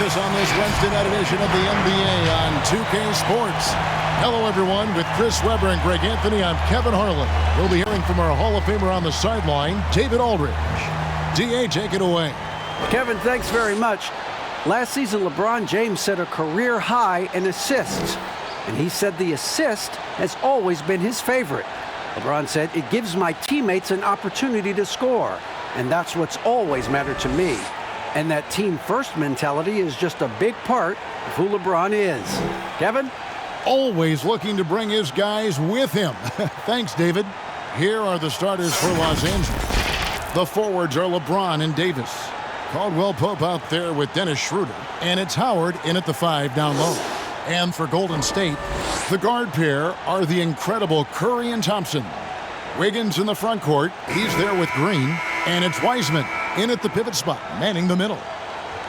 us on this Wednesday night edition of the NBA on 2K Sports. Hello, everyone. With Chris Webber and Greg Anthony, I'm Kevin Harlan. We'll be hearing from our Hall of Famer on the sideline, David Aldridge. D.A., take it away. Kevin, thanks very much. Last season, LeBron James set a career high in assists, and he said the assist has always been his favorite. LeBron said, "It gives my teammates an opportunity to score, and that's what's always mattered to me." And that team-first mentality is just a big part of who LeBron is. Kevin? Always looking to bring his guys with him. Thanks, David. Here are the starters for Los Angeles. The forwards are LeBron and Davis. Caldwell Pope out there with Dennis Schroeder. And it's Howard in at the 5 down low. And for Golden State, the guard pair are the incredible Curry and Thompson. Wiggins in the front court. He's there with Green. And it's Wiseman in at the pivot spot, manning the middle.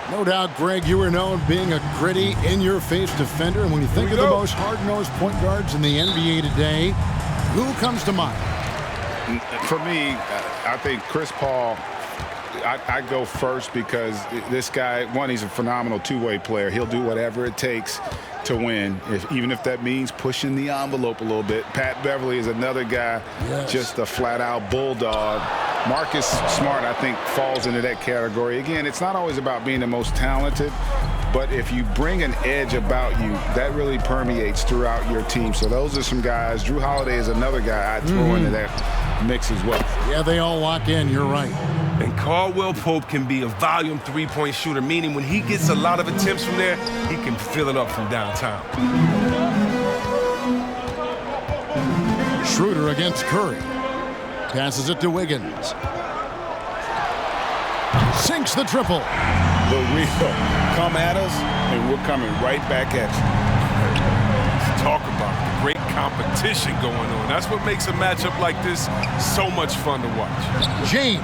No doubt, Greg, you are known being a gritty, in-your-face defender. And when you think of the most hard-nosed point guards in the NBA today, who comes to mind? For me, I think Chris Paul. I go first because this guy, one, he's a phenomenal two-way player. He'll do whatever it takes to win, even if that means pushing the envelope a little bit. Pat Beverly is another guy, just a flat-out bulldog. Marcus Smart, I think, falls into that category. Again, it's not always about being the most talented, but if you bring an edge about you, that really permeates throughout your team. So those are some guys. Drew Holiday is another guy I'd throw into that mix as well. Yeah, they all lock in. You're right. And Caldwell Pope can be a volume three-point shooter, meaning when he gets a lot of attempts from there, he can fill it up from downtown. Schroeder against Curry. Passes it to Wiggins. Sinks the triple. The wheel. Come at us, and we're coming right back at you. Talk about the great competition going on. That's what makes a matchup like this so much fun to watch. James.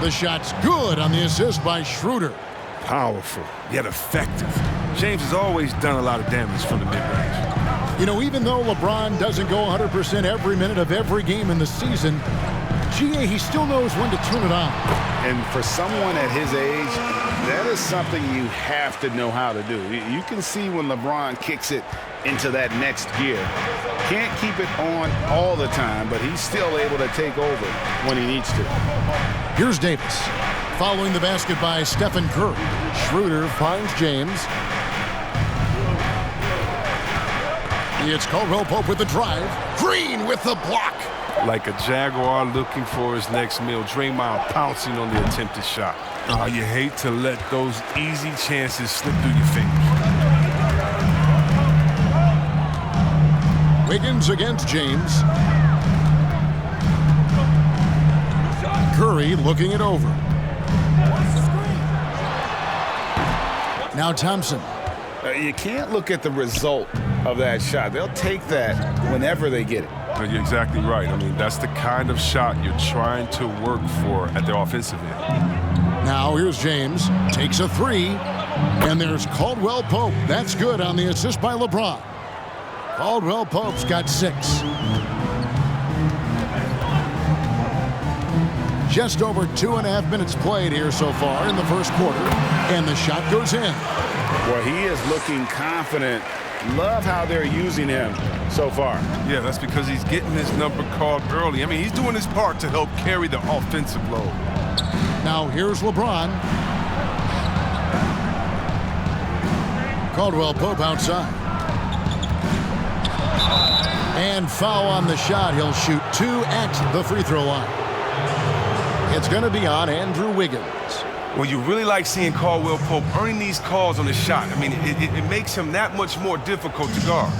The shot's good on the assist by Schroeder. Powerful, yet effective. James has always done a lot of damage from the mid-range. You know, even though LeBron doesn't go 100% every minute of every game in the season, GA, he still knows when to turn it on. And for someone at his age, that is something you have to know how to do. You can see when LeBron kicks it into that next gear. Can't keep it on all the time, but he's still able to take over when he needs to. Here's Davis. Following the basket by Stephen Curry. Schroeder finds James. It's Caldwell Pope with the drive. Green with the block. Like a Jaguar looking for his next meal, Draymond pouncing on the attempted shot. Oh, you hate to let those easy chances slip through your fingers. Wiggins against James. Curry looking it over. Now Thompson. You can't look at the result of that shot. They'll take that whenever they get it. You're exactly right. I mean, that's the kind of shot you're trying to work for at the offensive end. Now here's James. Takes a 3. And there's Caldwell Pope. That's good on the assist by LeBron. Caldwell Pope's got 6. Just over 2.5 minutes played here so far in the first quarter. And the shot goes in. Well, he is looking confident. Love how they're using him so far. Yeah, that's because he's getting his number called early. I mean, he's doing his part to help carry the offensive load. Now here's LeBron. Caldwell Pope outside. And foul on the shot. He'll shoot 2 at the free throw line. It's going to be on Andrew Wiggins. Well, you really like seeing Caldwell Pope earning these calls on the shot. I mean, it makes him that much more difficult to guard.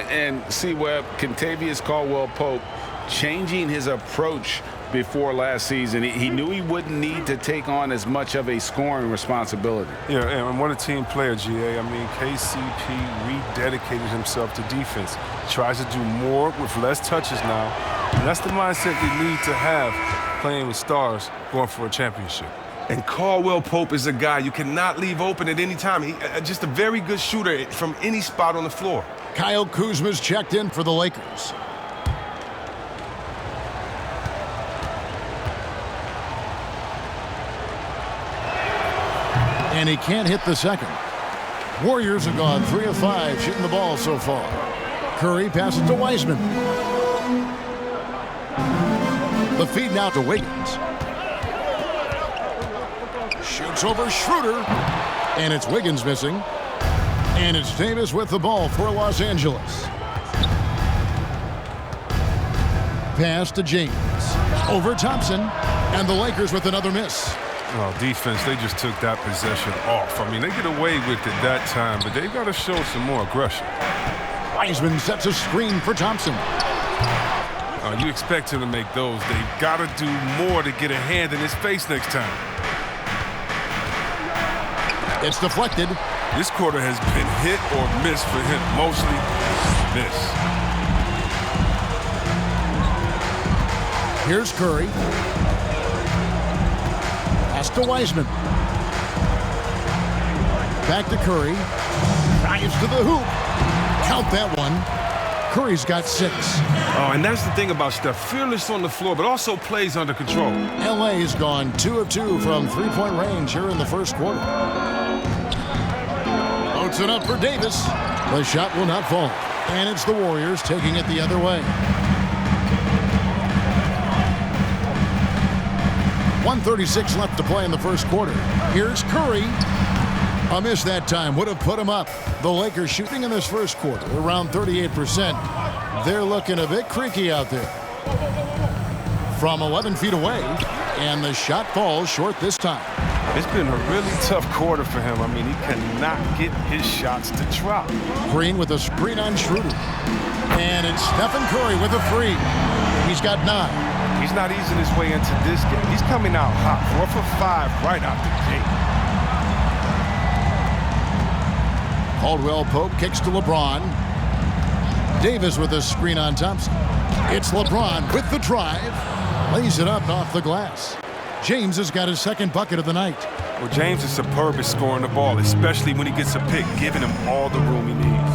And see, Webb, Kentavious Caldwell Pope changing his approach before last season. He knew he wouldn't need to take on as much of a scoring responsibility. Yeah, and what a team player, GA. I mean, KCP rededicated himself to defense. Tries to do more with less touches now. And that's the mindset you need to have playing with stars going for a championship. And Caldwell Pope is a guy you cannot leave open at any time. He's just a very good shooter from any spot on the floor. Kyle Kuzma's checked in for the Lakers. And he can't hit the second. Warriors have gone 3 of 5 shooting the ball so far. Curry passes to Wiseman. The feed now to Wiggins. Shoots over Schroeder. And it's Wiggins missing. And it's Davis with the ball for Los Angeles. Pass to James. Over Thompson. And the Lakers with another miss. Oh, defense, they just took that possession off. I mean, they get away with it that time, but they've got to show some more aggression. Wiseman sets a screen for Thompson. You expect him to make those. They've got to do more to get a hand in his face next time. It's deflected. This quarter has been hit or miss for him. Mostly miss. Here's Curry. Pass to Wiseman. Back to Curry. Drives to the hoop. Count that one. Curry's got 6. Oh, and that's the thing about Steph. Fearless on the floor, but also plays under control. LA's gone 2 of 2 from three-point range here in the first quarter. Loads it up for Davis. The shot will not fall. And it's the Warriors taking it the other way. 1:36 left to play in the first quarter. Here's Curry. A miss that time would have put him up. The Lakers shooting in this first quarter around 38%. They're looking a bit creaky out there. From 11 feet away, and the shot falls short this time. It's been a really tough quarter for him. I mean, he cannot get his shots to drop. Green with a screen on Schroeder. And it's Stephen Curry with a free. He's got 9. He's not easing his way into this game. He's coming out hot, 4 for 5 right out the gate. Caldwell Pope kicks to LeBron. Davis with a screen on Thompson. It's LeBron with the drive. Lays it up off the glass. James has got his second bucket of the night. Well, James is superb at scoring the ball, especially when he gets a pick, giving him all the room he needs.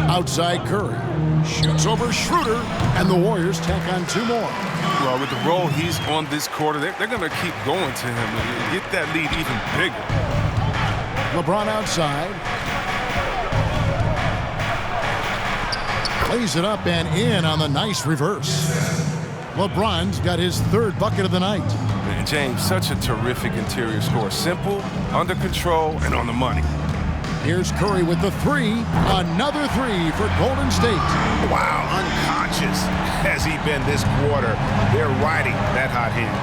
Outside Curry. Shoots over Schroeder. And the Warriors tack on 2 more. Well, with the role he's on this quarter, they're going to keep going to him and get that lead even bigger. LeBron outside. Lays it up and in on the nice reverse. LeBron's got his 3rd bucket of the night. Man, James, such a terrific interior scorer. Simple, under control, and on the money. Here's Curry with the 3. Another 3 for Golden State. Wow, unconscious has he been this quarter. They're riding that hot hand.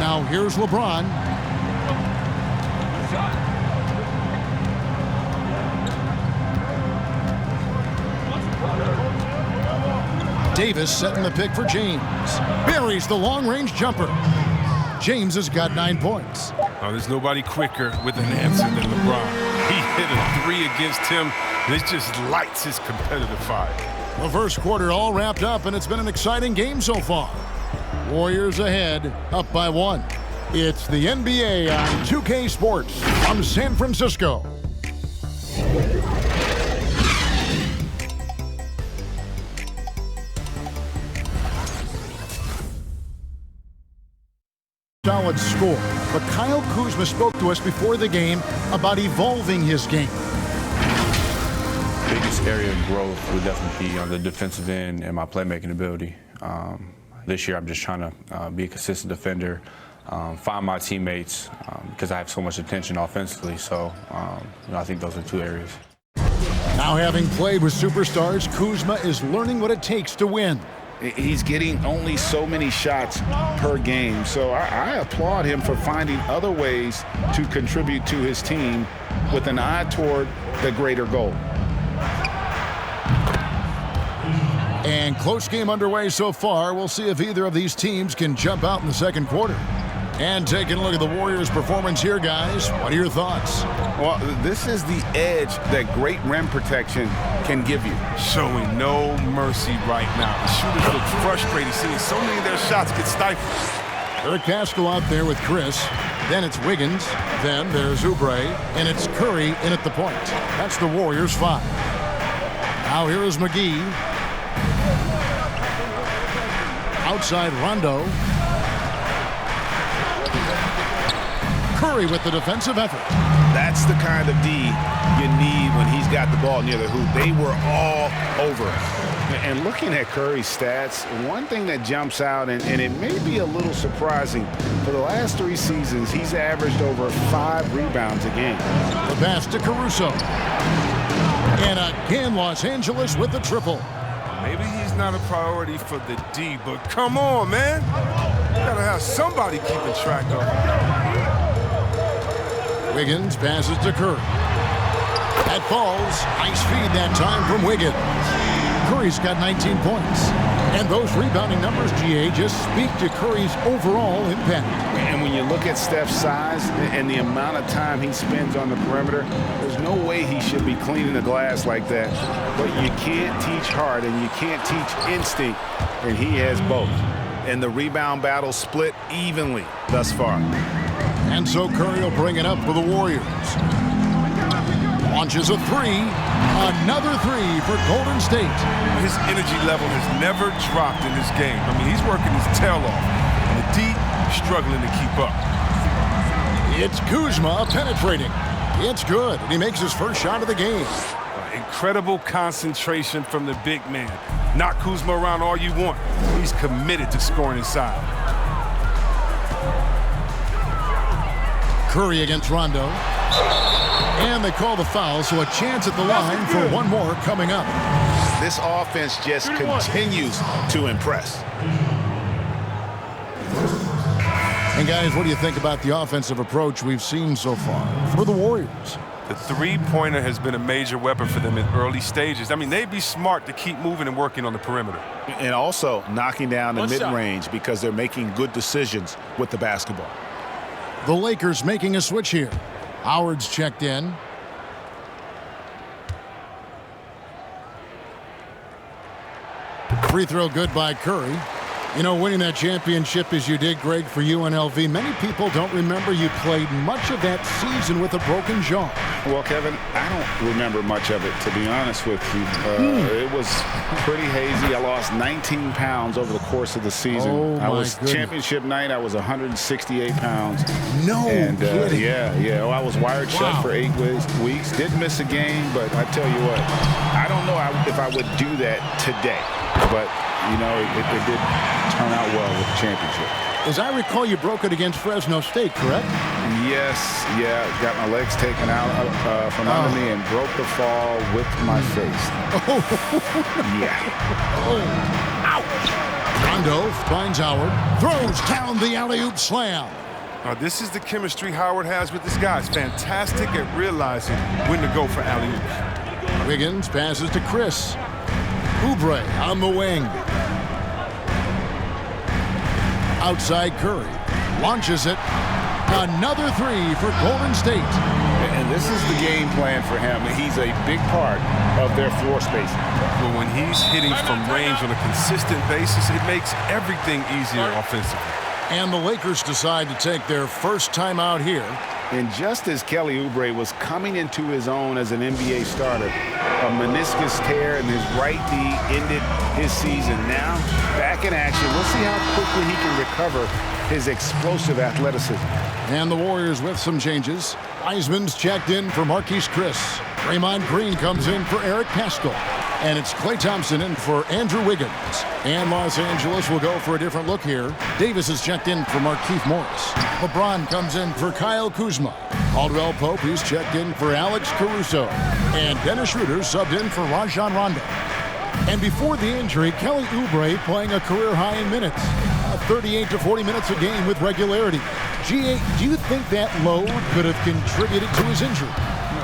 Now here's LeBron. Davis setting the pick for James. Buries the long-range jumper. James has got 9 points. Oh, there's nobody quicker with an answer than LeBron. He hit a 3 against him. This just lights his competitive fire. The first quarter all wrapped up, and it's been an exciting game so far. Warriors ahead, up by 1. It's the NBA on 2K Sports from San Francisco. Solid score, but Kyle Kuzma spoke to us before the game about evolving his game. Biggest area of growth would definitely be on the defensive end and my playmaking ability. This year I'm just trying to be a consistent defender, find my teammates because I have so much attention offensively. So I think those are 2 areas. Now having played with superstars, Kuzma is learning what it takes to win. He's getting only so many shots per game, so I applaud him for finding other ways to contribute to his team with an eye toward the greater goal. And close game underway so far. We'll see if either of these teams can jump out in the second quarter. And taking a look at the Warriors' performance here, guys, what are your thoughts? Well, this is the edge that great rim protection can give you. Showing no mercy right now. The shooters look frustrated, seeing so many of their shots get stifled. Eric Pascal out there with Chris. Then it's Wiggins. Then there's Oubre. And it's Curry in at the point. That's the Warriors' 5. Now here is McGee. Outside Rondo. Curry with the defensive effort. That's the kind of D you need when he's got the ball near the hoop. They were all over him. And looking at Curry's stats, one thing that jumps out, and it may be a little surprising, for the last 3 seasons, he's averaged over 5 rebounds a game. The pass to Caruso. And again, Los Angeles with the triple. Maybe he's not a priority for the D, but come on, man. You gotta have somebody keeping track of him. Wiggins passes to Curry. That falls. Nice feed that time from Wiggins. Curry's got 19 points. And those rebounding numbers, GA, just speak to Curry's overall impact. And when you look at Steph's size and the amount of time he spends on the perimeter, there's no way he should be cleaning the glass like that. But you can't teach heart and you can't teach instinct, and he has both. And the rebound battle split evenly thus far. And so Curry will bring it up for the Warriors. Launches a 3. Another 3 for Golden State. His energy level has never dropped in this game. I mean, he's working his tail off. And the D struggling to keep up. It's Kuzma penetrating. It's good, and he makes his first shot of the game. Incredible concentration from the big man. Knock Kuzma around all you want. He's committed to scoring inside. Curry against Rondo. And they call the foul, so a chance at the line for one more coming up. This offense just continues to impress. And guys, what do you think about the offensive approach we've seen so far for the Warriors? The three-pointer has been a major weapon for them in early stages. I mean, they'd be smart to keep moving and working on the perimeter. And also knocking down the mid-range because they're making good decisions with the basketball. The Lakers making a switch here. Howard's checked in. Free throw good by Curry. You know, winning that championship as you did, Greg, for UNLV, many people don't remember you played much of that season with a broken jaw. Well, Kevin, I don't remember much of it, to be honest with you. It was pretty hazy. I lost 19 pounds over the course of the season. Oh, my goodness. Championship night, I was 168 pounds. No kidding. Yeah. Well, I was wired shut for 8 weeks. Didn't miss a game, but I tell you what, I don't know if I would do that today. But, you know, it did turn out well with the championship. As I recall, you broke it against Fresno State, correct? Yes, got my legs taken out from under me and broke the fall with my face. Ouch! Rondo finds Howard, throws down the alley-oop slam. Now, this is the chemistry Howard has with this guy. It's fantastic at realizing when to go for alley-oops. Wiggins passes to Chris. Oubre on the wing. Outside Curry. Launches it. Another 3 for Golden State. And this is the game plan for him. He's a big part of their floor spacing. But when he's hitting from range on a consistent basis, it makes everything easier offensively. And the Lakers decide to take their first time out here. And just as Kelly Oubre was coming into his own as an NBA starter, a meniscus tear in his right knee ended his season. Now, back in action. We'll see how quickly he can recover his explosive athleticism. And the Warriors with some changes. Wiseman's checked in for Marquise Chris. Draymond Green comes in for Eric Paschall. And it's Klay Thompson in for Andrew Wiggins. And Los Angeles will go for a different look here. Davis is checked in for Markieff Morris. LeBron comes in for Kyle Kuzma. Caldwell Pope, he's checked in for Alex Caruso. And Dennis Schroeder subbed in for Rajon Rondo. And before the injury, Kelly Oubre playing a career high in minutes. 38 to 40 minutes a game with regularity. GA, do you think that load could have contributed to his injury?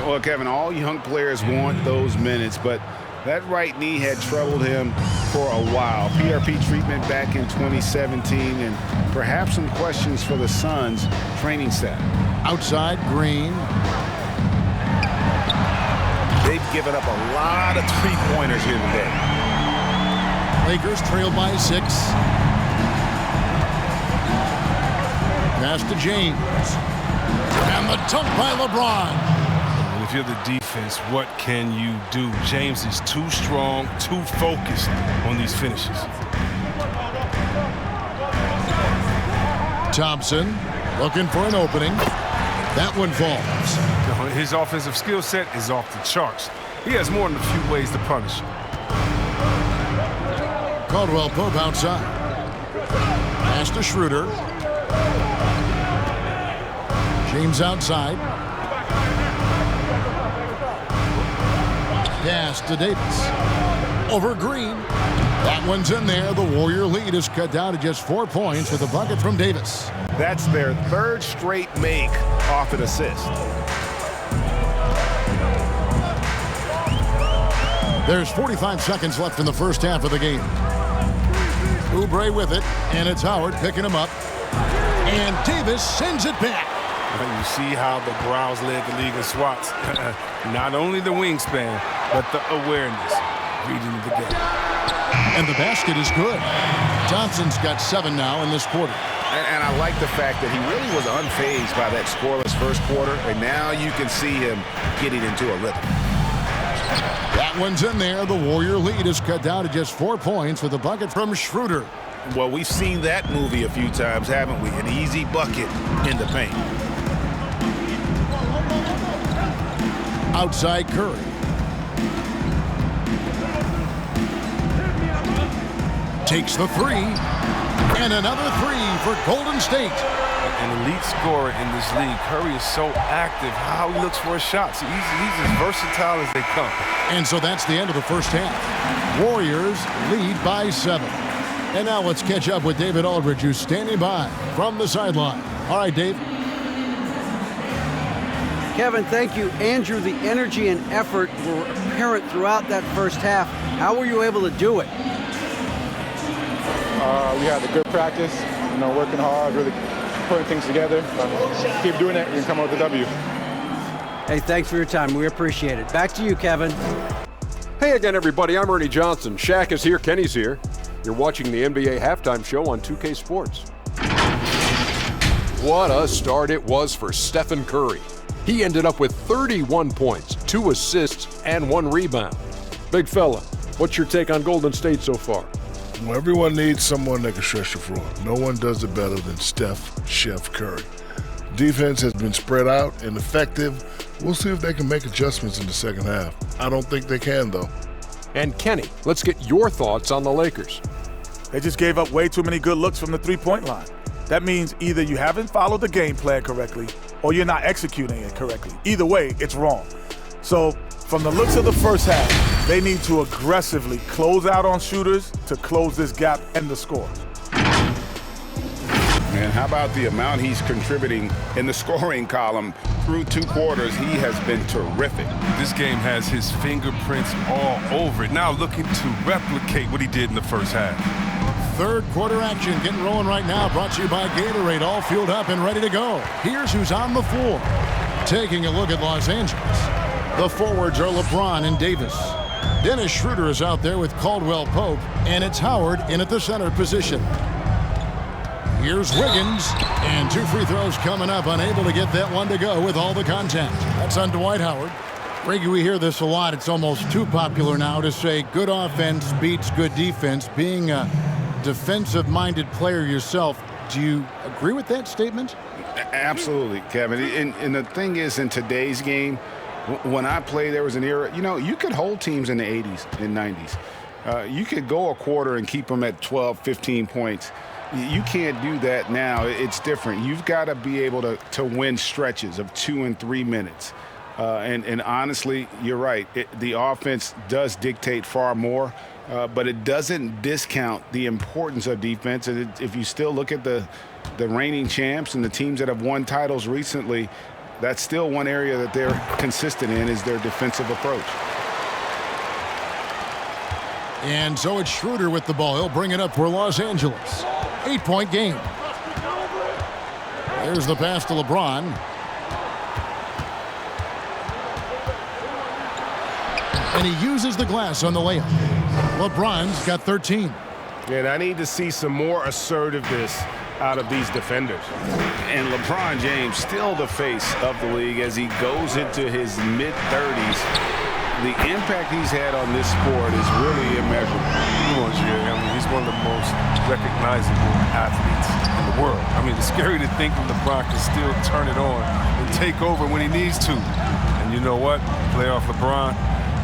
Well, Kevin, all young players want those minutes, but that right knee had troubled him for a while. PRP treatment back in 2017, and perhaps some questions for the Suns training staff. Outside, Green. They've given up a lot of three-pointers here today. Lakers trailed by 6. Pass to James. And the dunk by LeBron. If you're the defense, what can you do? James is too strong, too focused on these finishes. Thompson looking for an opening. That one falls. His offensive skill set is off the charts. He has more than a few ways to punish. Caldwell Pope outside. Pass to Schroeder. James outside. Pass to Davis. Over Green. That one's in there. The Warrior lead is cut down to just 4 points with a bucket from Davis. That's their third straight make off an assist. There's 45 seconds left in the first half of the game. Oubre with it, and it's Howard picking him up. And Davis sends it back. You see how the Browns led the league in swats. Not only the wingspan, but the awareness, reading the game. And the basket is good. Johnson's got 7 now in this quarter. And I like the fact that he really was unfazed by that scoreless first quarter, and now you can see him getting into a rhythm. That one's in there. The Warrior lead is cut down to just 4 points with a bucket from Schroeder. Well, we've seen that movie a few times, haven't we? An easy bucket in the paint. Outside Curry. Takes the three. And another three for Golden State. An elite scorer in this league. Curry is so active. How he looks for his shots. He's as versatile as they come. And so that's the end of the first half. Warriors lead by 7. And now let's catch up with David Aldridge, who's standing by from the sideline. All right, Dave. Kevin, thank you. Andrew, the energy and effort were apparent throughout that first half. How were you able to do it? We had a good practice, working hard, really putting things together. Keep doing that, you can come out with a W. Hey, thanks for your time. We appreciate it. Back to you, Kevin. Hey again, everybody. I'm Ernie Johnson. Shaq is here. Kenny's here. You're watching the NBA Halftime Show on 2K Sports. What a start it was for Stephen Curry. He ended up with 31 points, 2 assists, and 1 rebound. Big fella, what's your take on Golden State so far? Well, everyone needs someone that can stretch the floor. No one does it better than Chef Curry. Defense has been spread out and effective. We'll see if they can make adjustments in the second half. I don't think they can, though. And Kenny, let's get your thoughts on the Lakers. They just gave up way too many good looks from the three-point line. That means either you haven't followed the game plan correctly or you're not executing it correctly. Either way, it's wrong. So from the looks of the first half, they need to aggressively close out on shooters to close this gap and the score. And how about the amount he's contributing in the scoring column through 2 quarters? He has been terrific. This game has his fingerprints all over it. Now looking to replicate what he did in the first half. Third quarter action getting rolling right now. Brought to you by Gatorade. All fueled up and ready to go. Here's who's on the floor. Taking a look at Los Angeles. The forwards are LeBron and Davis. Dennis Schroeder is out there with Caldwell Pope. And it's Howard in at the center position. Here's Wiggins. And 2 free throws coming up. Unable to get that one to go with all the contact. That's on Dwight Howard. Reggie, we hear this a lot. It's almost too popular now to say good offense beats good defense. Being a defensive-minded player yourself, do you agree with that statement? Absolutely, Kevin. And the thing is, in today's game, when I played, there was an era, you could hold teams in the 80s and 90s. You could go a quarter and keep them at 12, 15 points. You can't do that now. It's different. You've got to be able to win stretches of 2 and 3 minutes. And honestly, you're right. The offense does dictate far more, but it doesn't discount the importance of defense. And if you still look at the reigning champs and the teams that have won titles recently, that's still one area that they're consistent in is their defensive approach. And so it's Schroeder with the ball. He'll bring it up for Los Angeles. 8-point game. There's the pass to LeBron. And he uses the glass on the layup. LeBron's got 13. And I need to see some more assertiveness out of these defenders. And LeBron James still the face of the league as he goes into his mid-30s. The impact he's had on this sport is really immeasurable. He's one of the most recognizable athletes in the world. I mean, it's scary to think that LeBron can still turn it on and take over when he needs to. And you know what? Playoff LeBron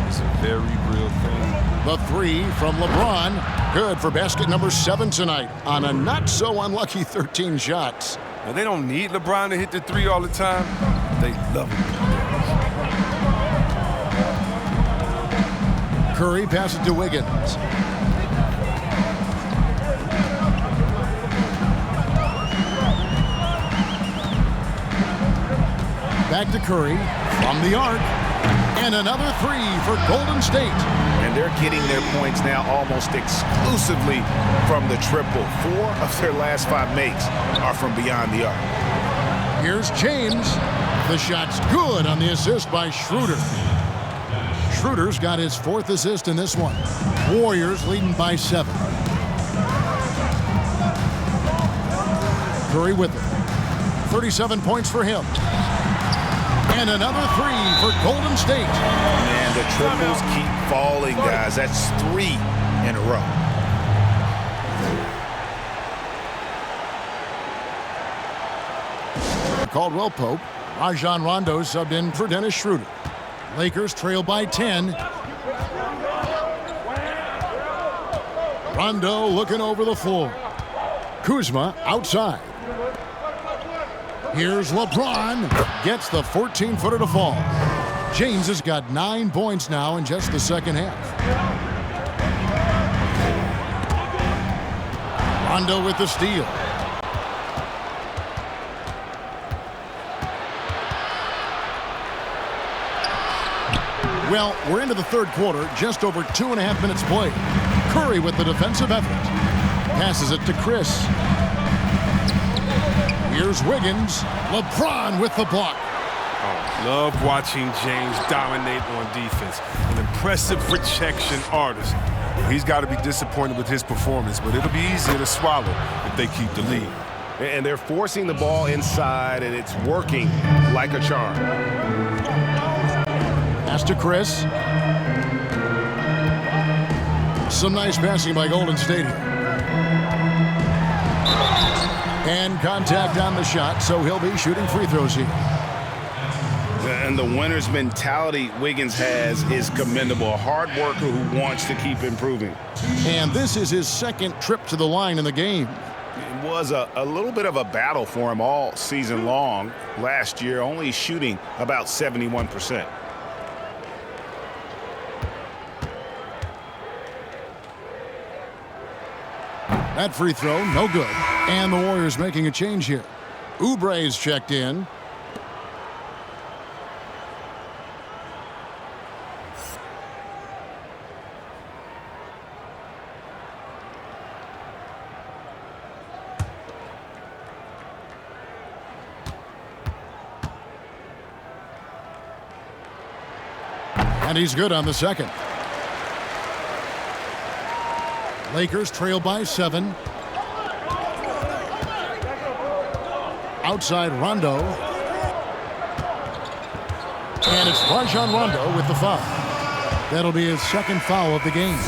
is a very real thing. The three from LeBron. Good for basket number 7 tonight on a not-so-unlucky 13 shots. Now, they don't need LeBron to hit the three all the time. They love him. Curry passes to Wiggins. Back to Curry from the arc. And another three for Golden State. And they're getting their points now almost exclusively from the triple. 4 of their last 5 makes are from beyond the arc. Here's James. The shot's good on the assist by Schroeder. Schroeder's got his 4th assist in this one. Warriors leading by 7. Curry with it. 37 points for him. And another three for Golden State. Man, the triples keep falling, guys. That's 3 in a row. Caldwell Pope. Rajon Rondo subbed in for Dennis Schroeder. Lakers trail by 10. Rondo looking over the floor. Kuzma outside. Here's LeBron. Gets the 14-footer to fall. James has got 9 points now in just the second half. Rondo with the steal. Well, we're into the third quarter, just over 2.5 minutes played. Curry with the defensive effort. Passes it to Chris. Here's Wiggins. LeBron with the block. Oh, love watching James dominate on defense. An impressive protection artist. He's got to be disappointed with his performance, but it'll be easier to swallow if they keep the lead. And they're forcing the ball inside, and it's working like a charm. Pass to Chris. Some nice passing by Golden State here. And contact on the shot, so he'll be shooting free throws here. And the winner's mentality Wiggins has is commendable. A hard worker who wants to keep improving. And this is his 2nd trip to the line in the game. It was a little bit of a battle for him all season long. Last year, only shooting about 71%. That free throw, no good. And the Warriors making a change here. Oubre's checked in. And he's good on the second. Lakers trail by 7. Outside Rondo. And it's Rajon Rondo with the foul. That'll be his 2nd foul of the game.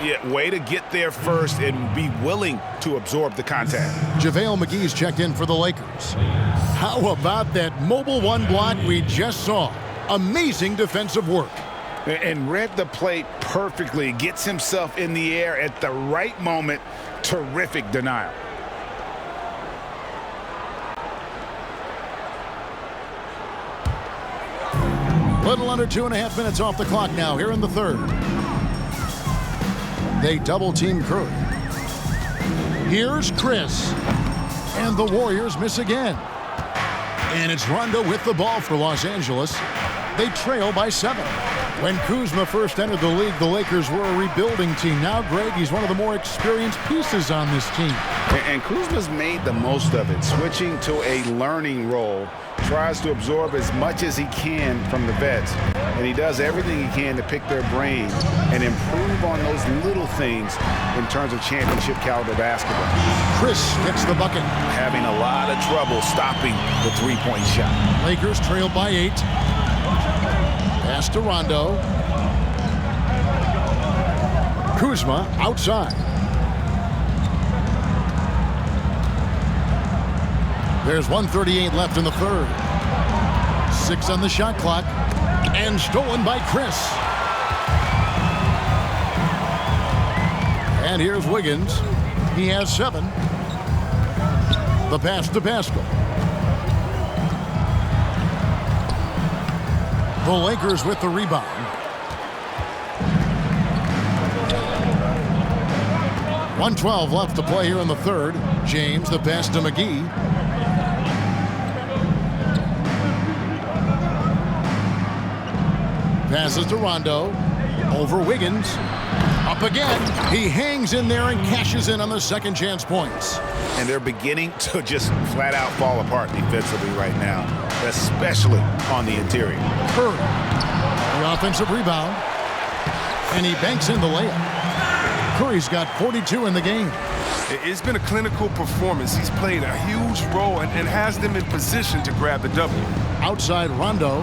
Yeah, way to get there first and be willing to absorb the contact. JaVale McGee's checked in for the Lakers. How about that mobile 1 block we just saw? Amazing defensive work. And read the play perfectly. Gets himself in the air at the right moment. Terrific denial. Little under 2.5 minutes off the clock now here in the third. They double team Curry. Here's Chris. And the Warriors miss again. And it's Rondo with the ball for Los Angeles. They trail by 7. When Kuzma first entered the league, the Lakers were a rebuilding team. Now, Greg, he's one of the more experienced pieces on this team. And Kuzma's made the most of it, switching to a learning role. Tries to absorb as much as he can from the vets. And he does everything he can to pick their brains and improve on those little things in terms of championship caliber basketball. Chris gets the bucket. Having a lot of trouble stopping the three-point shot. Lakers trail by 8. Pass to Rondo. Kuzma outside. There's 1:38 left in the third. 6 on the shot clock. And stolen by Chris. And here's Wiggins. He has 7. The pass to Pascal. The Lakers with the rebound. .112 left to play here in the third. James, the pass to McGee. Passes to Rondo. Over Wiggins. Up again. He hangs in there and cashes in on the second chance points. And they're beginning to just flat out fall apart defensively right now, especially on the interior. Curry. The offensive rebound. And he banks in the layup. Curry's got 42 in the game. It's been a clinical performance. He's played a huge role and has them in position to grab the W. Outside Rondo.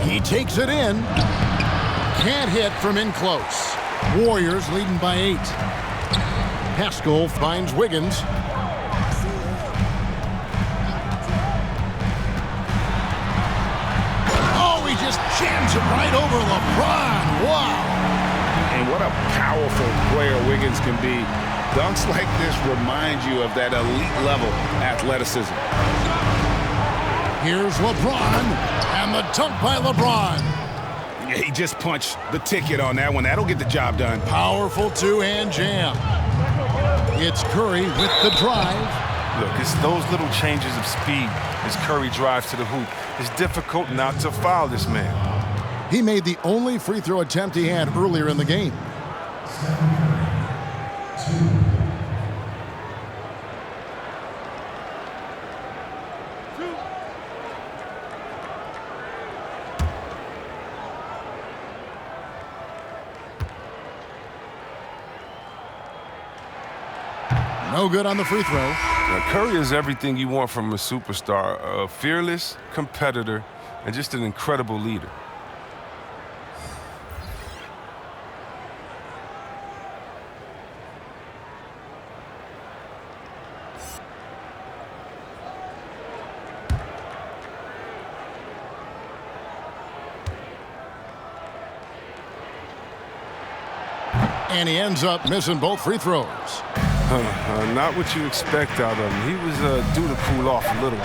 He takes it in. Can't hit from in close. Warriors leading by 8. Pascal finds Wiggins. Oh, he just jams it right over LeBron. Wow. And what a powerful player Wiggins can be. Dunks like this remind you of that elite level athleticism. Here's LeBron, and the dunk by LeBron. Yeah, he just punched the ticket on that one. That'll get the job done. Powerful two-hand jam. It's Curry with the drive. Look, it's those little changes of speed as Curry drives to the hoop. It's difficult not to foul this man. He made the only free throw attempt he had earlier in the game. No good on the free throw. Now, Curry is everything you want from a superstar. A fearless competitor and just an incredible leader. And he ends up missing both free throws. Not what you expect out of him. He was due to cool off a little. Oh,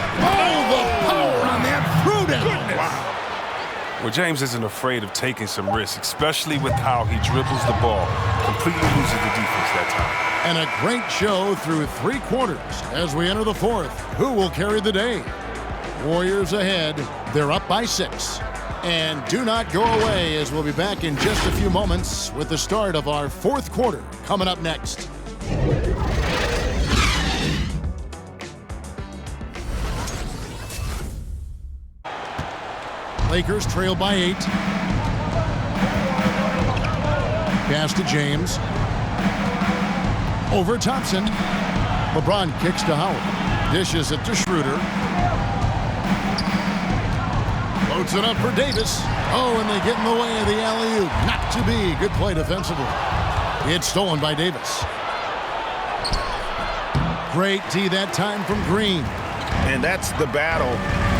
the power on that threw down. Wow. Well, James isn't afraid of taking some risks, especially with how he dribbles the ball. Completely loses the defense that time. And a great show through 3 quarters as we enter the fourth. Who will carry the day? Warriors ahead. They're up by 6. And do not go away, as we'll be back in just a few moments with the start of our fourth quarter coming up next. Lakers trail by 8. Pass to James. Over Thompson. LeBron kicks to Howard. Dishes it to Schroeder. Loads it up for Davis. Oh, and they get in the way of the alley-oop. Not to be. Good play defensively. It's stolen by Davis. Great D that time from Green. And that's the battle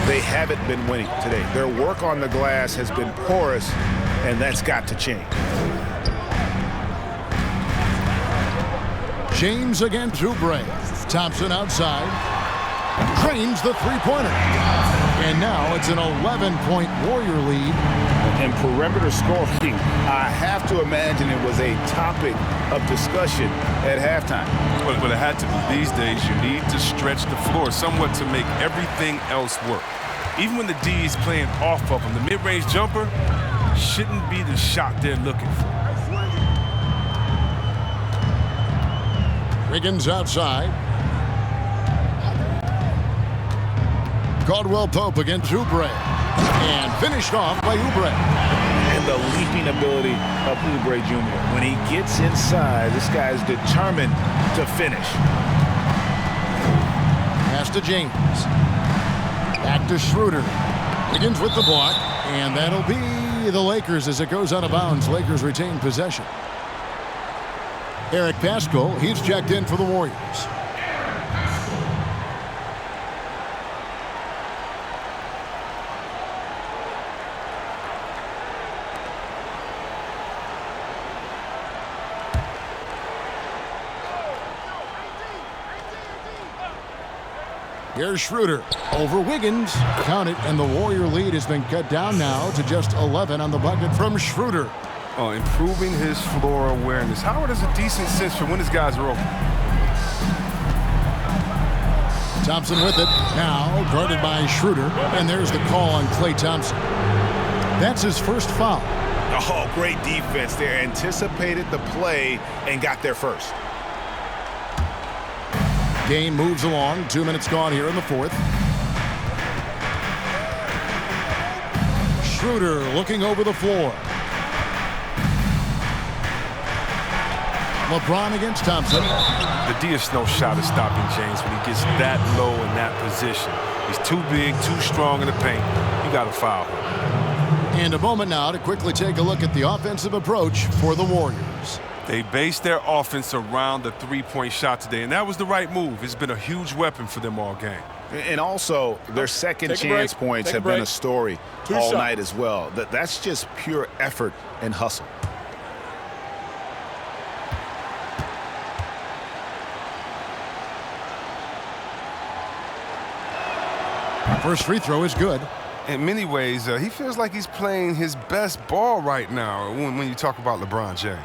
they haven't been winning today. Their work on the glass has been porous, and that's got to change. James against Oubre. Thompson outside. Drains the three-pointer. And now it's an 11-point Warrior lead. And perimeter scoring, I have to imagine it was a topic of discussion at halftime. Well, it had to be. These days, you need to stretch the floor somewhat to make everything else work. Even when the D is playing off of them, the mid-range jumper shouldn't be the shot they're looking for. Wiggins outside. Caldwell Pope against Oubre. And finished off by Oubre. And the leaping ability of Oubre Jr. When he gets inside, this guy is determined to finish. Pass to James. Back to Schroeder. Wiggins with the block. And that'll be the Lakers as it goes out of bounds. Lakers retain possession. Eric Pascal, he's checked in for the Warriors. Here's Schroeder over Wiggins. Count it, and the Warrior lead has been cut down now to just 11 on the bucket from Schroeder. Improving his floor awareness. Howard has a decent sense for when his guys are open. Thompson with it. Now guarded by Schroeder. And there's the call on Klay Thompson. That's his first foul. Oh, great defense there. Anticipated the play and got there first. Game moves along. 2 minutes gone here in the fourth. Schroeder looking over the floor. LeBron against Thompson. The DS no shot is stopping James when he gets that low in that position. He's too big, too strong in the paint. You got to foul him. And a moment now to quickly take a look at the offensive approach for the Warriors. They based their offense around the three-point shot today, and that was the right move. It's been a huge weapon for them all game. And also, their second chance points have been a story all night as well. That's just pure effort and hustle. First free throw is good. In many ways, he feels like he's playing his best ball right now when you talk about LeBron James.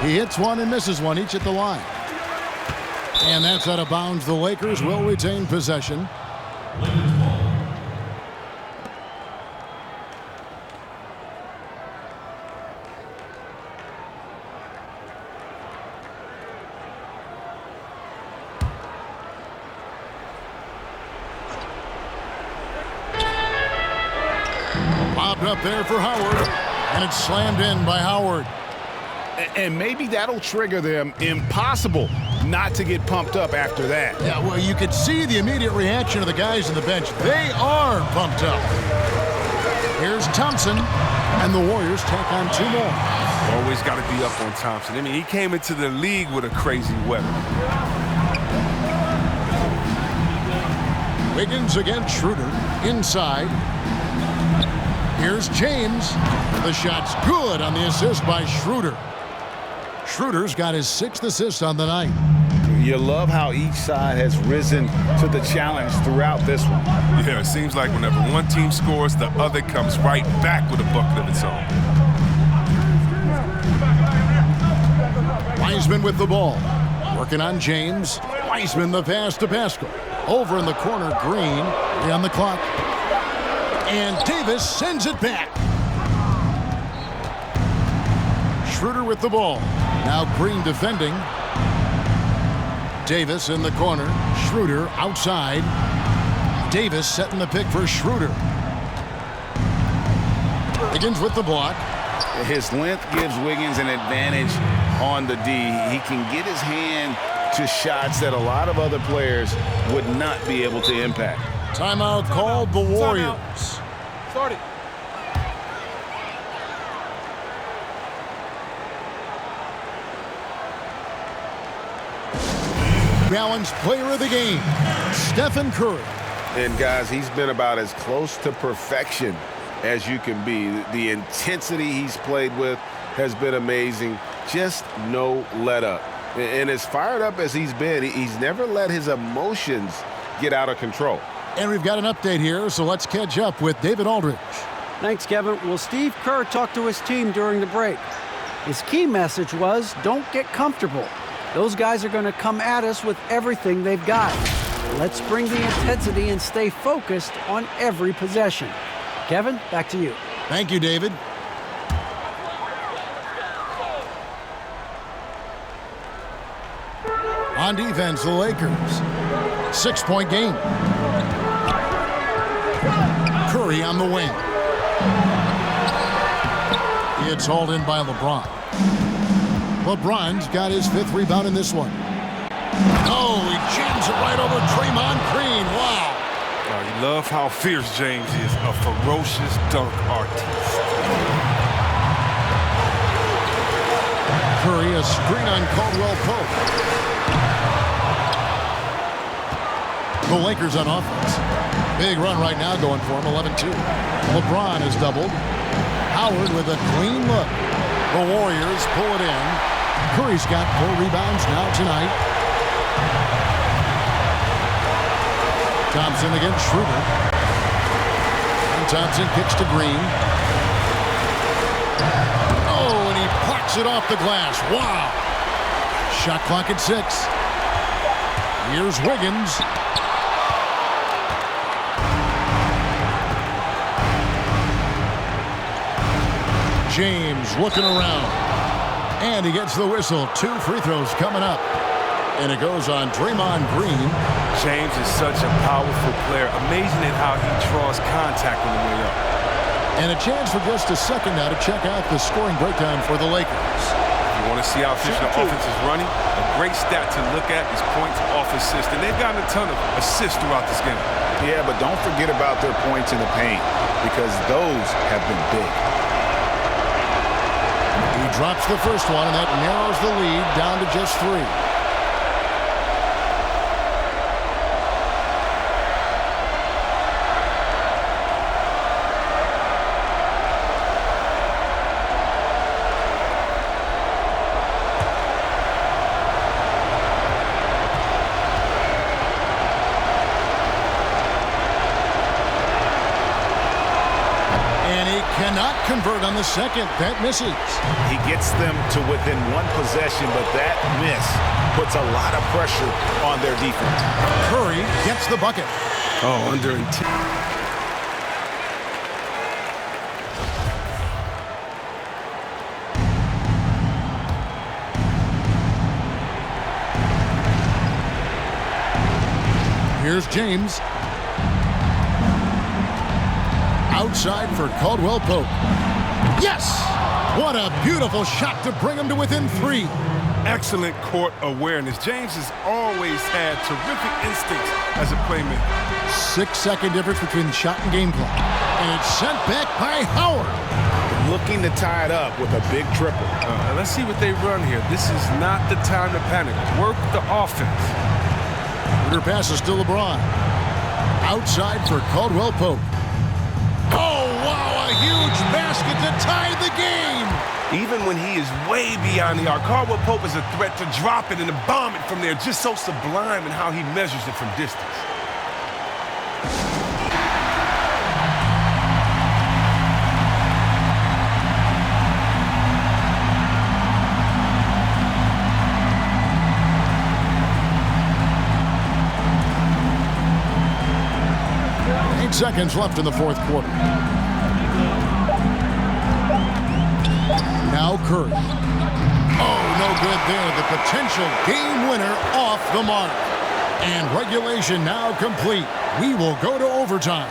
He hits one and misses one, each at the line. And that's out of bounds. The Lakers will retain possession. Bobbed up there for Howard, and it's slammed in by Howard. And maybe that'll trigger them. Impossible not to get pumped up after that. Yeah, well, you could see the immediate reaction of the guys on the bench. They are pumped up. Here's Thompson, and the Warriors tack on two more. Always got to be up on Thompson. I mean, he came into the league with a crazy weapon. Wiggins against Schroeder, inside. Here's James. The shot's good on the assist by Schroeder. Schroeder's got his 6th assist on the night. You love how each side has risen to the challenge throughout this one. Yeah, it seems like whenever one team scores, the other comes right back with a bucket of its own. Wiseman with the ball. Working on James. Wiseman the pass to Pascal. Over in the corner, Green. 3 on the clock. And Davis sends it back. Schroeder with the ball. Now Green defending. Davis in the corner. Schroeder outside. Davis setting the pick for Schroeder. Wiggins with the block. His length gives Wiggins an advantage on the D. He can get his hand to shots that a lot of other players would not be able to impact. Timeout called the Warriors. Started. Balanced player of the game, Stephen Curry. And guys, he's been about as close to perfection as you can be. The intensity he's played with has been amazing. Just no let up. And as fired up as he's been, he's never let his emotions get out of control. And we've got an update here, so let's catch up with David Aldridge. Thanks, Kevin. Well, Steve Kerr talked to his team during the break. His key message was, don't get comfortable. Those guys are going to come at us with everything they've got. Let's bring the intensity and stay focused on every possession. Kevin, back to you. Thank you, David. On defense, the Lakers. 6-point game. Curry on the wing. It's hauled in by LeBron. LeBron's got his 5th rebound in this one. Oh, he jams it right over Draymond Green. Wow. You love how fierce James is, a ferocious dunk artist. Curry, a screen on Caldwell Pope. The Lakers on offense. Big run right now going for him, 11-2. LeBron is doubled. Howard with a clean look. The Warriors pull it in. Curry's got 4 rebounds now tonight. Thompson against Schroeder. And Thompson kicks to Green. Oh, and he plucks it off the glass. Wow. Shot clock at 6. Here's Wiggins. James looking around. And he gets the whistle. 2 free throws coming up. And it goes on Draymond Green. James is such a powerful player. Amazing at how he draws contact on the way up. And a chance for just a second now to check out the scoring breakdown for the Lakers. You want to see how efficient the offense is running? A great stat to look at is points off assist. And they've gotten a ton of assists throughout this game. Yeah, but don't forget about their points in the paint because those have been big. He drops the first one, and that narrows the lead down to just 3. Cannot convert on the second. That misses. He gets them to within 1 possession, but that miss puts a lot of pressure on their defense. Curry gets the bucket. Oh, under intent. Here's James. Outside for Caldwell Pope. Yes! What a beautiful shot to bring him to within 3. Excellent court awareness. James has always had terrific instincts as a playmaker. 6-second difference between shot and game clock. And it's sent back by Howard. Looking to tie it up with a big triple. Let's see what they run here. This is not the time to panic. Work the offense. Schroeder passes to LeBron. Outside for Caldwell Pope. Oh, wow, a huge basket to tie the game. Even when he is way beyond the arc, Caldwell Pope is a threat to drop it and to bomb it from there. Just so sublime in how he measures it from distance. Seconds left in the 4th quarter. Now Curry. Oh, no good there. The potential game winner off the mark. And regulation now complete. We will go to overtime.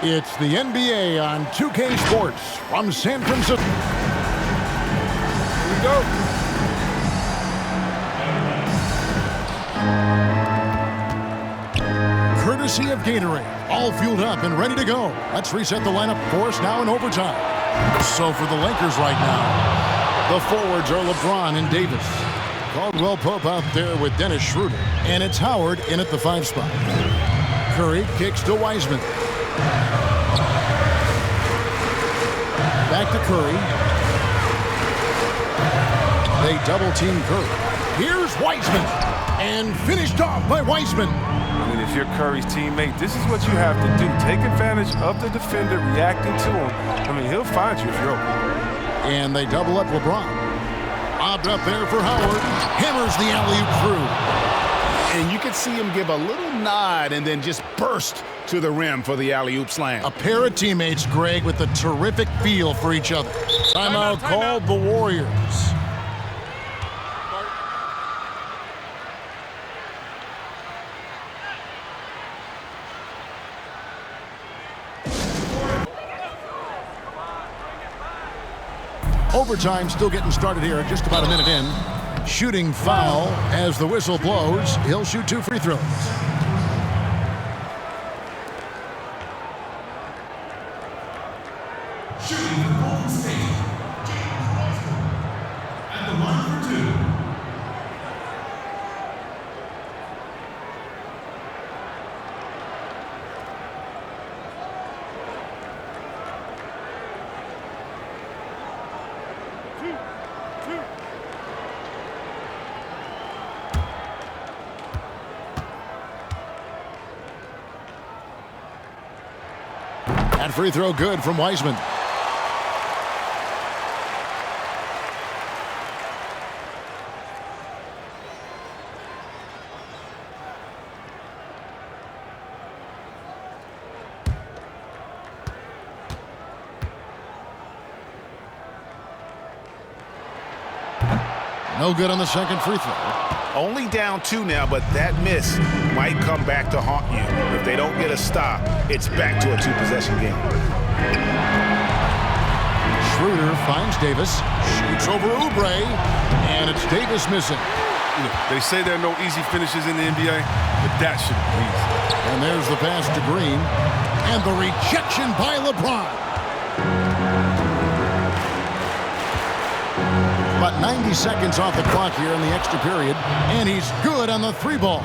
It's the NBA on 2K Sports from San Francisco. Here we go. Courtesy of Gatorade. All fueled up and ready to go. Let's reset the lineup for us now in overtime. So for the Lakers right now, the forwards are LeBron and Davis. Caldwell Pope out there with Dennis Schroeder. And it's Howard in at the 5 spot. Curry kicks to Wiseman. Back to Curry. They double team Curry. Here's Wiseman. And finished off by Wiseman. I mean, if you're Curry's teammate, this is what you have to do. Take advantage of the defender reacting to him. I mean, he'll find you if you're open. And they double up LeBron. Lobbed up there for Howard. Hammers the alley-oop through. And you could see him give a little nod and then just burst to the rim for the alley-oop slam. A pair of teammates, Greg, with a terrific feel for each other. Timeout called the Warriors. Overtime still getting started here, just about a minute in. Shooting foul as the whistle blows. He'll shoot 2 free throws. Shooting for Golden State, James Wiseman. At the line for 2. That free throw good from Wiseman. No good on the second free throw. Only down 2 now, but that miss might come back to haunt you. If they don't get a stop, it's back to a 2-possession game. Schroeder finds Davis, shoots over Oubre, and it's Davis missing. They say there are no easy finishes in the NBA, but that should be easy. And there's the pass to Green, and the rejection by LeBron. About 90 seconds off the clock here in the extra period, and he's good on the 3-ball.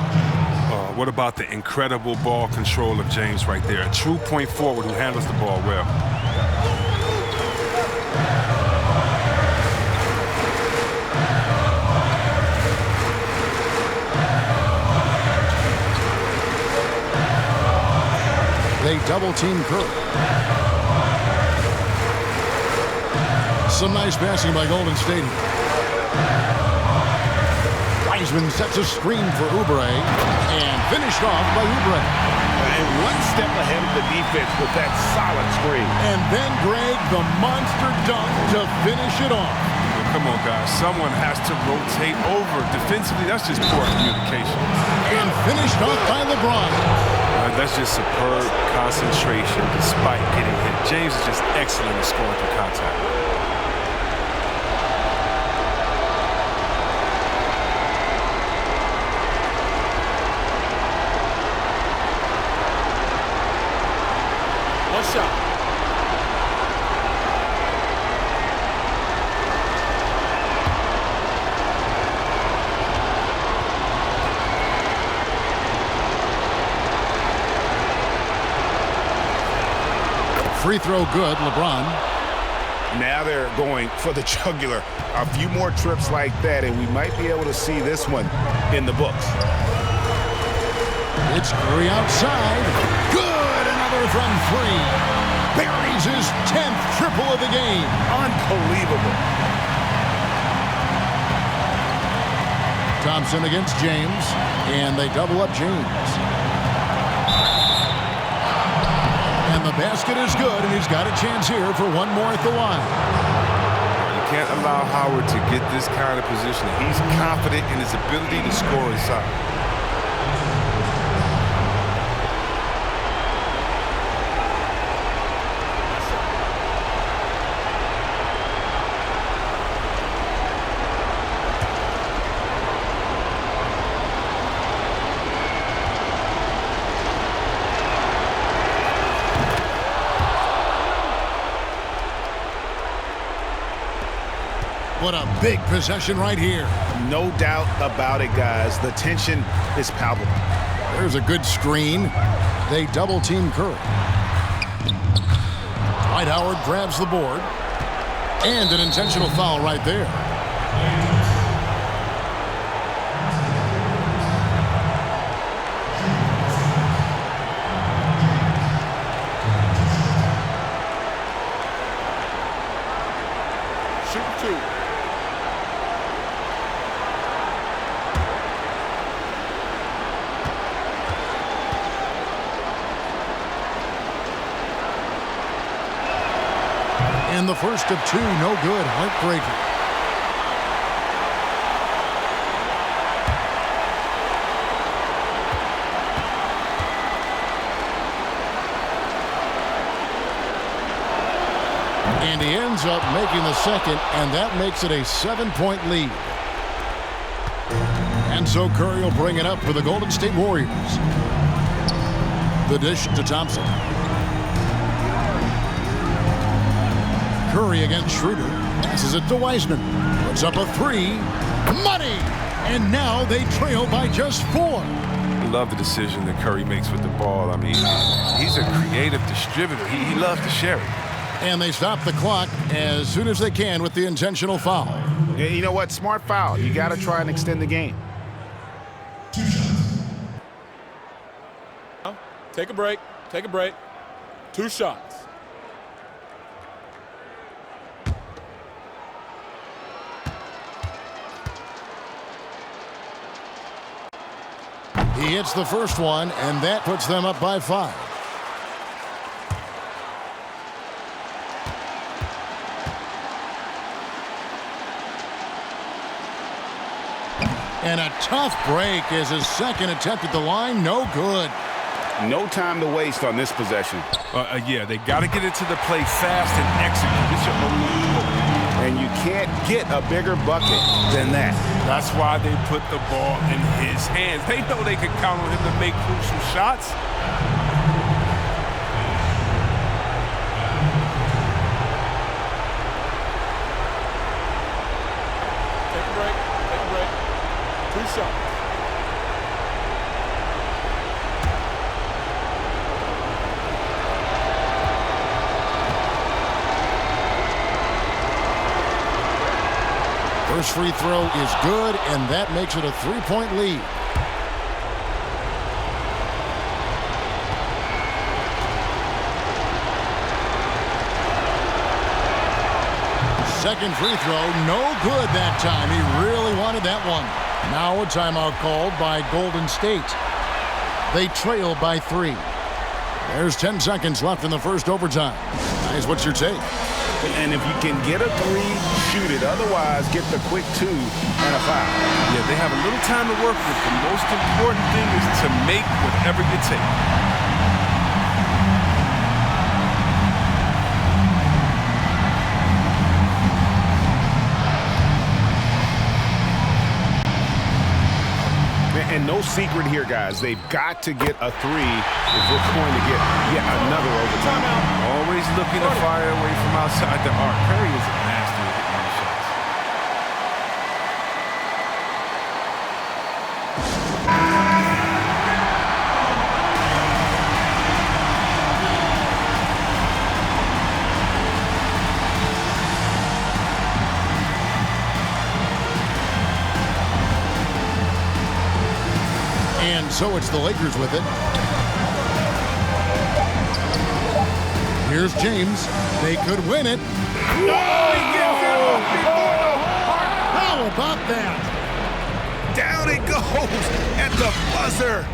What about the incredible ball control of James right there? A true point forward who handles the ball well. They double-team Curry. Some nice passing by Golden State. Wiseman sets a screen for Oubre and finished off by Oubre. And one step ahead of the defense with that solid screen. And then Greg, the monster dunk to finish it off. Well, come on, guys. Someone has to rotate over. Defensively, that's just poor communication. And finished off by LeBron. That's just superb concentration despite getting hit. James is just excellent at scoring through contact. Shot. Free throw good, LeBron. Now they're going for the jugular. A few more trips like that, and we might be able to see this one in the books. It's Curry outside. Good, another from 3. Buries his 10th triple of the game. Unbelievable. Thompson against James, and they double up James. And the basket is good, and he's got a chance here for one more at the line. You can't allow Howard to get this kind of position. He's confident in his ability to score inside. What a big possession right here. No doubt about it, guys. The tension is palpable. There's a good screen. They double-team Curry. Dwight Howard grabs the board. And an intentional foul right there. Shoot 2. And the first of 2, no good. Heartbreaker. And he ends up making the second, and that makes it a 7-point lead. And so Curry will bring it up for the Golden State Warriors. The dish to Thompson. Curry against Schroeder. Passes it to Wiseman. Puts up a 3. Money! And now they trail by just 4. I love the decision that Curry makes with the ball. I mean, he's a creative distributor. He loves to share it. And they stop the clock as soon as they can with the intentional foul. Yeah, you know what? Smart foul. You got to try and extend the game. Take a break. Take a break. 2 shots. He hits the first one, and that puts them up by 5. And a tough break as his second attempt at the line, no good. No time to waste on this possession. Yeah, they got to get it to the play fast and execute. It's your only hope. And you can't get a bigger bucket than that. That's why they put the ball in his hands. They know they can count on him to make crucial shots. Take a break. Take a break. 2 shots. First free throw is good, and that makes it a 3-point lead. Second free throw, no good that time. He really wanted that one. Now a timeout called by Golden State. They trail by 3. There's 10 seconds left in the first overtime. Guys, what's your take? And if you can get a 3, shoot it. Otherwise, get the quick 2 and a foul. Yeah, they have a little time to work with. The most important thing is to make whatever you take. And no secret here, guys. They've got to get a 3 if we're going to get yet another overtime. Always looking to fire away from outside the arc. Curry is a master of hitting these shots. And so it's the Lakers with it. Here's James. They could win it. How about that? Down it goes at the buzzer.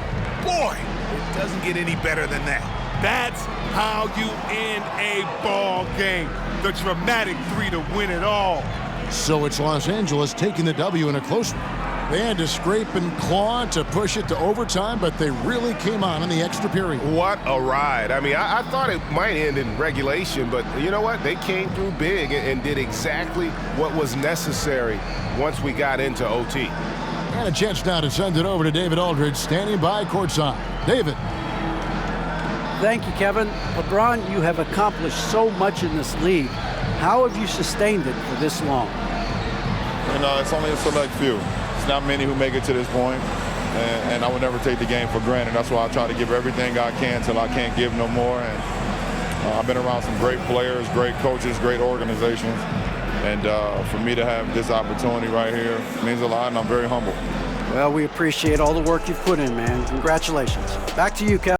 Boy, it doesn't get any better than that. That's how you end a ball game. The dramatic 3 to win it all. So it's Los Angeles taking the W in a close one. They had to scrape and claw to push it to overtime, but they really came on in the extra period. What a ride. I mean, I thought it might end in regulation, but you know what? They came through big and did exactly what was necessary once we got into OT. And a chance now to send it over to David Aldridge, standing by courtside. David. Thank you, Kevin. LeBron, you have accomplished so much in this league. How have you sustained it for this long? You know, it's only a select few. Not many who make it to this point, and I would never take the game for granted. That's why I try to give everything I can till I can't give no more. And I've been around some great players, great coaches, great organizations, and for me to have this opportunity right here means a lot, and I'm very humble. Well, we appreciate all the work you've put in, man. Congratulations. Back to you, Kevin.